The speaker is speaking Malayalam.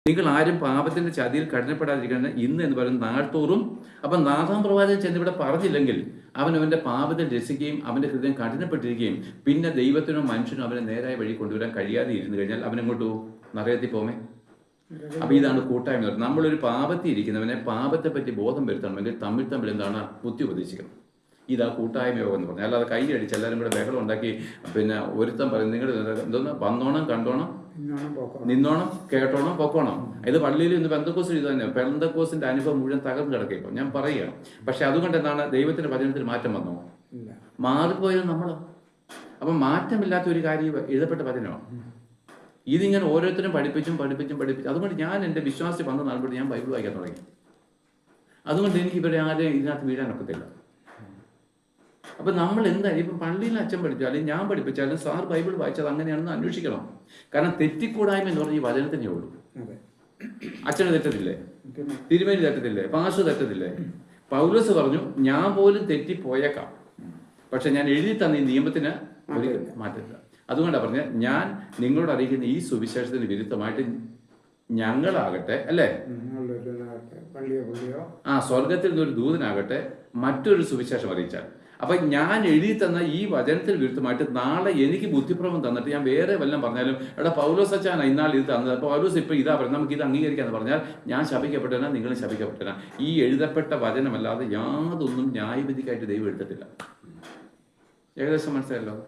നിങ്ങൾ ആരും പാപത്തിന്റെ ചതിയിൽ കഠിനപ്പെടാതിരിക്കണം ഇന്ന് എന്ന് പറയുന്നത് നാൾത്തോറും. അപ്പം നാഥാം പ്രവാചകൻ ചെന്നിവിടെ പറഞ്ഞില്ലെങ്കിൽ അവന്റെ പാപത്തിൽ രസിക്കുകയും അവന്റെ ഹൃദയം കഠിനപ്പെട്ടിരിക്കുകയും പിന്നെ ദൈവത്തിനോ മനുഷ്യനോ അവനെ നേരായ വഴി കൊണ്ടുവരാൻ കഴിയാതെ ഇരുന്ന് കഴിഞ്ഞാൽ അവനെങ്ങോട്ടു നരകത്തിൽ പോമേ. അപ്പൊ ഇതാണ് കൂട്ടായ്മ. നമ്മളൊരു പാപത്തിൽ ഇരിക്കുന്നവനെ പാപത്തെ പറ്റി ബോധം വരുത്തണമെങ്കിൽ തമ്മിൽ എന്താണ് ബുദ്ധി ഉപദേശിക്കണം. ഇതാ കൂട്ടായ്മ യോഗം എന്ന് പറഞ്ഞാൽ. അല്ലാതെ കൈയടിച്ച് എല്ലാവരും കൂടെ ബഹളം ഉണ്ടാക്കി പിന്നെ ഒരുത്തം പറയും നിങ്ങൾ എന്തോന്ന് വന്നോണം കണ്ടോണം നിന്നോണം കേട്ടോണം പൊക്കോണം. ഇത് പള്ളിയിൽ ഇന്ന് പെന്തക്കോസ് ഇത് തന്നെ. പെന്തക്കോസിന്റെ അനുഭവം മുഴുവൻ തകർന്നു കിടക്കും. ഞാൻ പറയുകയാണ്. പക്ഷെ അതുകൊണ്ട് എന്താണ് ദൈവത്തിന്റെ വചനത്തിൽ മാറ്റം വന്നോ? മാറിപ്പോയത് നമ്മളോ? അപ്പം മാറ്റമില്ലാത്ത ഒരു കാര്യം എഴുതപ്പെട്ട വചനമാണ്. ഇതിങ്ങനെ ഓരോരുത്തരും പഠിപ്പിച്ചും അതുകൊണ്ട് ഞാൻ എൻ്റെ വിശ്വാസത്തിൽ വന്ന നാളുകൊണ്ട് ഞാൻ ബൈബിൾ വായിക്കാൻ തുടങ്ങി. അതുകൊണ്ട് എനിക്ക് ഇവരെ ആരെയും ഇതിനകത്ത് വീഴാനൊക്കത്തില്ല. അപ്പം നമ്മൾ എന്തായാലും ഇപ്പം പള്ളിയിൽ അച്ഛൻ പഠിച്ചാലും ഞാൻ പഠിപ്പിച്ചാലും സാർ ബൈബിൾ വായിച്ചത് അങ്ങനെയാണെന്ന് അന്വേഷിക്കണം. കാരണം തെറ്റിക്കൂടായ്മ എന്ന് പറഞ്ഞാൽ ഈ വചനത്തിനേ ഉള്ളൂ. അച്ഛന് തെറ്റത്തില്ലേ? തിരുമേനി തെറ്റത്തില്ലേ? പാസ്റ്റർ തെറ്റത്തില്ലേ? പൗലോസ് പറഞ്ഞു ഞാൻ പോലും തെറ്റിപ്പോയേക്കാം, പക്ഷെ ഞാൻ എഴുതി തന്ന ഈ നിയമത്തിന് മാറ്റില്ല. അതുകൊണ്ടാണ് പറഞ്ഞത് ഞാൻ നിങ്ങളോട് അറിയിക്കുന്ന ഈ സുവിശേഷത്തിന് വിരുദ്ധമായിട്ട് ഞങ്ങളാകട്ടെ അല്ലേ സ്വർഗത്തിൽ നിന്നൊരു ദൂതനാകട്ടെ മറ്റൊരു സുവിശേഷം അറിയിച്ചാൽ. അപ്പൊ ഞാൻ എഴുതി തന്ന ഈ വചനത്തിന് വിരുദ്ധമായിട്ട് നാളെ എനിക്ക് ബുദ്ധിപ്രമം തന്നിട്ട് ഞാൻ വേറെ വല്ലതും പറഞ്ഞാലും എടാ പൗലോസ് അച്ഛനാ ഇന്നാൾ ഇത് തന്നത്, അപ്പൊ പൗലോസ് ഇപ്പൊ ഇതാ പറയുന്നത് നമുക്ക് ഇത് അംഗീകരിക്കാന്ന് പറഞ്ഞാൽ ഞാൻ ശപിക്കപ്പെട്ടന നിങ്ങളും ശപിക്കപ്പെട്ടന. ഈ എഴുതപ്പെട്ട വചനമല്ലാതെ യാതൊന്നും ന്യായവിധിക്കായിട്ട് ദൈവം എടുത്തിട്ടില്ല. ഏകദേശം മനസ്സിലായല്ലോ.